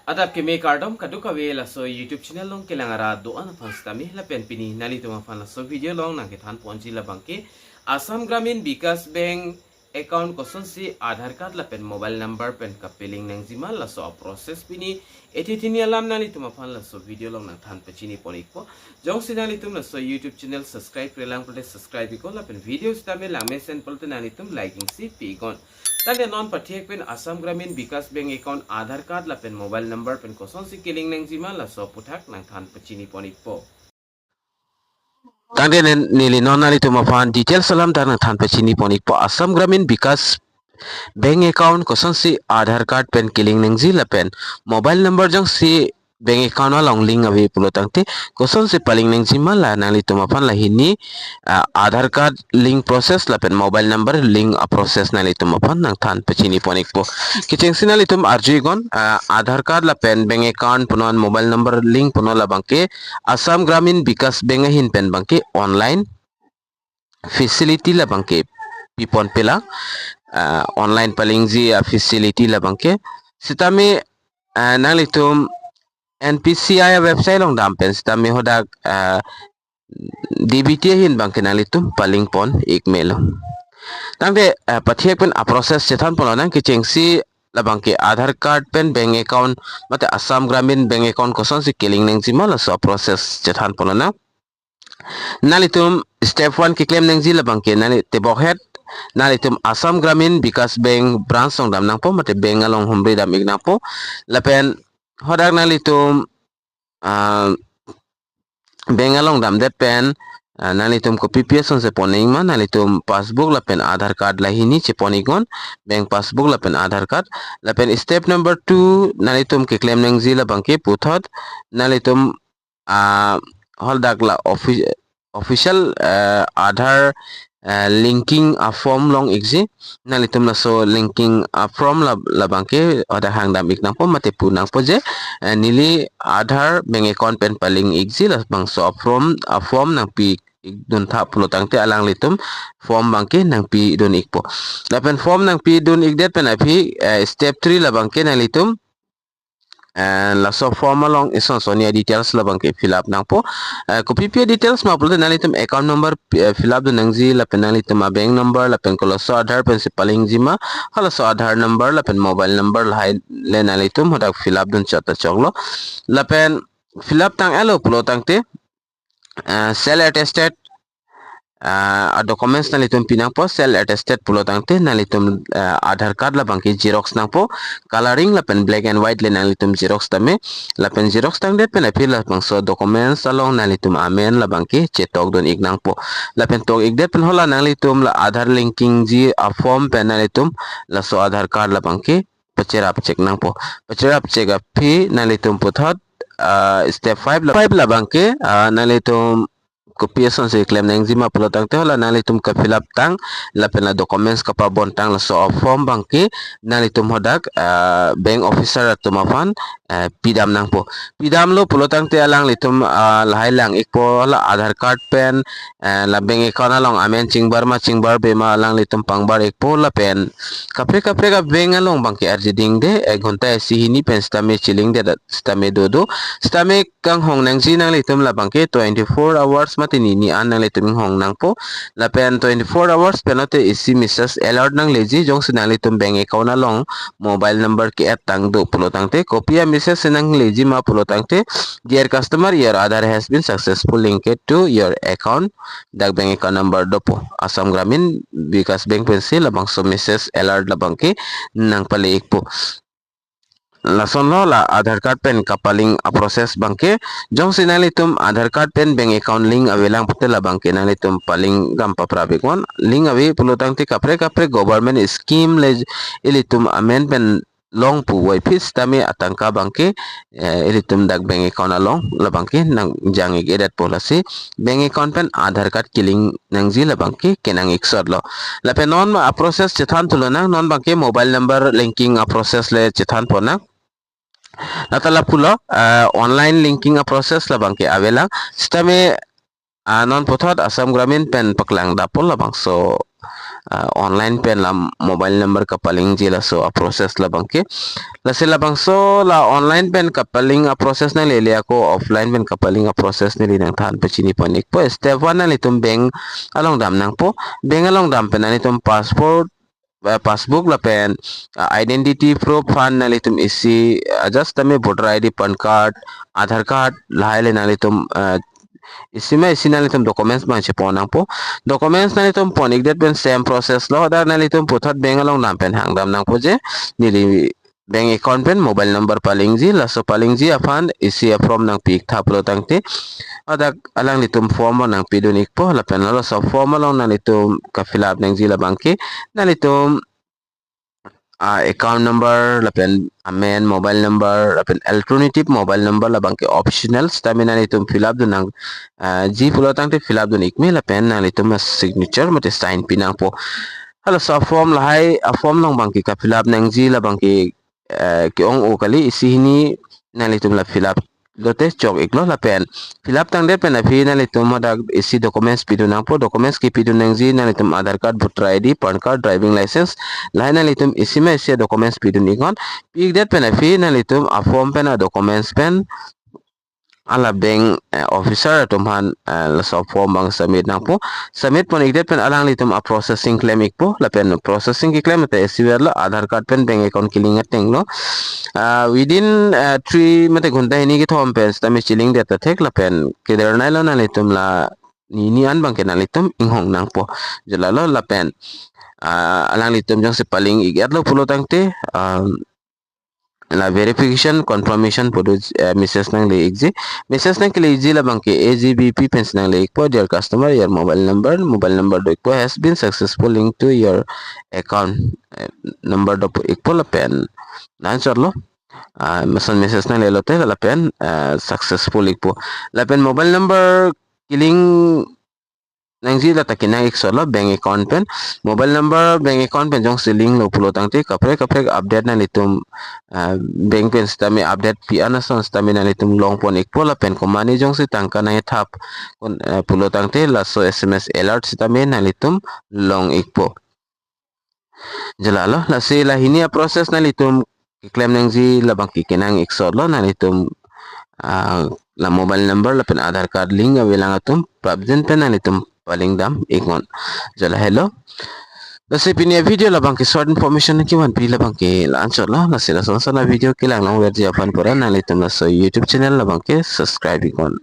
Adap ke me kardom kaduka we la so YouTube channel long kelangara do an fanstami la pen pini nali tuma fan la so video long nang ke than ponji la bangke Assam Gramin Vikash Bank account koson si Aadhaar card la pen mobile number pen kapeling nang zima la so process pini etitini alam nali tuma fan la so video long nang than pachini ponik po jong si nali tum la so YouTube channel subscribe relang pole subscribe ko la pen video stame la mesen polte nali tum liking si pigon tanda non patiek pen Assam Gramin Vikash Bank account Aadhaar card la pen mobile number pen koson si kiling nang zima la so puthak nang than pachini ponik po Tangde nili nonali tumafan details salam tanang than pachini ponik po Assam Gramin Vikash Bank account koson si Aadhaar card pen kiling nengzi la pen mobile number jang si bank account along link avi pulo tangte koson si paling nengzi mala nali tumafan la hini Aadhaar card link process la pen mobile number link process nali tumafan nang than pachini ponik po kicheng sinali tum arjigon Aadhaar card la pen bank account punon mobile number link puno la bangke Assam Gramin Vikash Bank hin pen bangke online facility la bangke pipon pela online palingzi facility la bangke sitami nalitum NPCI website long dampen sitami hodak DBT hin bangke nalitum paling pon ikmelo tangde pathiek pen a process chetan polonan kichengsi labangke Aadhaar card pen bank account mate Assam Gramin Bank account koson si kiling neng la so process chetan polona nalitum step 1 ki claim neng zila bangke nali tebokhet nalitum Assam Gramin Vikash Bank branch song dam nang po mate bank along humri dam ignang po lapen hodak nalitum bank along dam det pen nalitum ko PPS on se poning man nalitum passbook lapen Aadhaar card lahini che poningon bank passbook lapen Aadhaar card lapen step number 2 nalitum ke claim neng zila bangke puthot nalitum holdak la official Aadhaar linking a form long exi nalitum na so linking a form la bangke oda hangdam iknang po mate punang po je nili Aadhaar bank account pen paling exi la bang so a form nang pi dun tha pulo tangte alang litum form bangke nang pi dun ikpo lapen form nang pi dun ikdet pen api step 3 la bangke nalitum la so form along ison sonia details la bangke fill up nang po ko PPA details ma pulo nalitum account number fill up dun nangzi la pen nalitum a bank number la pen ko so Aadhaar pen si paling jima hala so Aadhaar number la pen mobile number la le nalitum hodak fill up dun chata choglo la pen fill up tang elo pulo tangte self attested documents nalitum pinang po self attested pulo tangte nalitum Aadhaar card la bangke xerox nang po coloring la pen black and white le nalitum xerox tame la pen xerox tang det pen apil la bang so documents along nalitum amen la bangke chetok don ignang po la pen tok igdet pen hola nalitum la Aadhaar linking ji a form pen nalitum la so Aadhaar card la bangke pacherap check nang po pacherap check a phi nalitum puthot step 5 la bangke nalitum kopiason si claim nang zima pulo tangte hola nalitum ka fill up tang la pen la documents ka pa bon tang la so form bangke nalitum hodak bank officer tumafan pidam nang po pidam lo pulo tangte alang litum lahai lang ikpo la Aadhaar card pen la bank account along amen chingbar bema alang litum pangbar ikpo la pen kapre ka bank along bangke arjiding de ghonta sihini pen stame chiling de stame dodo stame kang hong nang nang litum la bangke 24 hours matini ni an nang litum hong nang po la pen 24 hours penote isi message alert nang leji jong sinang litum bank account along mobile number ke at tang do pulo tangte kopia message sinang leji ma pulo tangte dear customer your Aadhaar has been successfully linked to your account dak bank account number do po Assam Gramin Vikash Bank pensil labang so message alert labang ke nang paliik po lason lo la Aadhaar card pen kapaling a process bangke jong sinalitum Aadhaar card pen bank account link awelang putela bangke nalitum paling gampa prabikon link awe pulutang ti kapre government scheme le ilitum amen pen long pu wai pis tami atangka bangke ilitum dak bank account along la bangke nang jangi edat policy bank account pen Aadhaar card kiling nang ji la bangke kenang iksod lo la pen non a process chethan tulona non bangke mobile number linking a process le chethan pona natala pulo online linking a process la bangke avela stame non pothot Assam Gramin pen paklang dapol la bang so online pen la mobile number ka paling ji la so a process la bangke la sila bang so la online pen ka paling a process na le ko offline pen ka paling a process ni nang than pe chini panik po step 1 na litum bank along dam nang po bank along dam pen na litum passport passbook la pen identity proof fan na litum isi just tame voter id pan card aadhar card lahai le na litum isima isina litum documents bang chepo nang po documents na litum ponik det pen same process lo dar na litum putat bank along dam pen hangdam nang po je nili bank account pen mobile number paling ji laso paling ji afan isi from nang pik thaplo tangte adak alang litum form nang pidunik po la pen lo so form along na litum ka fill up nang ji la bangke na litum account number lapen amen mobile number lapen alternative mobile number labang ke optional stamina nitum fill up dunang ji pulotang te fill up dun ikme lapen na nitum signature mate sign pinang po halo sa form lahai a form long bang ka fill up nang ji labang ke ong o kali isihini na nitum la fill up lote chok iklo lapen fill up tang de pen afi na litum modak isi documents pidunang po documents ki pidunang ji na litum aadhar card voter id pan card driving license lain na litum isi ma isi documents pidun ikon pig det pen afi na litum a form pen a documents pen ala bank officer tumhan la so form bang submit nang po submit pon igdet pen alang litum a processing claim ikpo la pen processing ki claim te siwer la aadhar card pen bank account killing ateng lo within 3 mate gunta ini ki thom pen stami chilling det ta thek la pen kider nai lo na litum la ni an bang ke na litum inghong nang po jela lo la pen alang litum jang se paling igat lo pulo tangte la verification confirmation podo message nang le exi message nang le exi la bangke AGVB pens nang le po dear customer your mobile number do ikpo has been successful linked to your account number do ikpo la pen answer lo message nang le lote la pen successful ikpo la pen mobile number killing nang ji la takinang iksolo bank account pen mobile number bank account pen jong siling lo pulo tangte kapre update na litum bank pen stami update pi anason stami na litum long pon ikpo la pen komani jong si tangka na thap pulo tangte la so sms alert stami na litum long ikpo jalalo la si la hini a process na litum claim nang ji la bang kikinang iksolo na litum la mobile number la pen aadhar card link awilang atum prabjen pen na litum paling dam ingon jala hello nasi pinia video la bangke short information ki wan pi la bangke la answer la nasi la sonsa na video ki lang lang wer ji apan pura na litum la so youtube channel la bangke subscribe ikon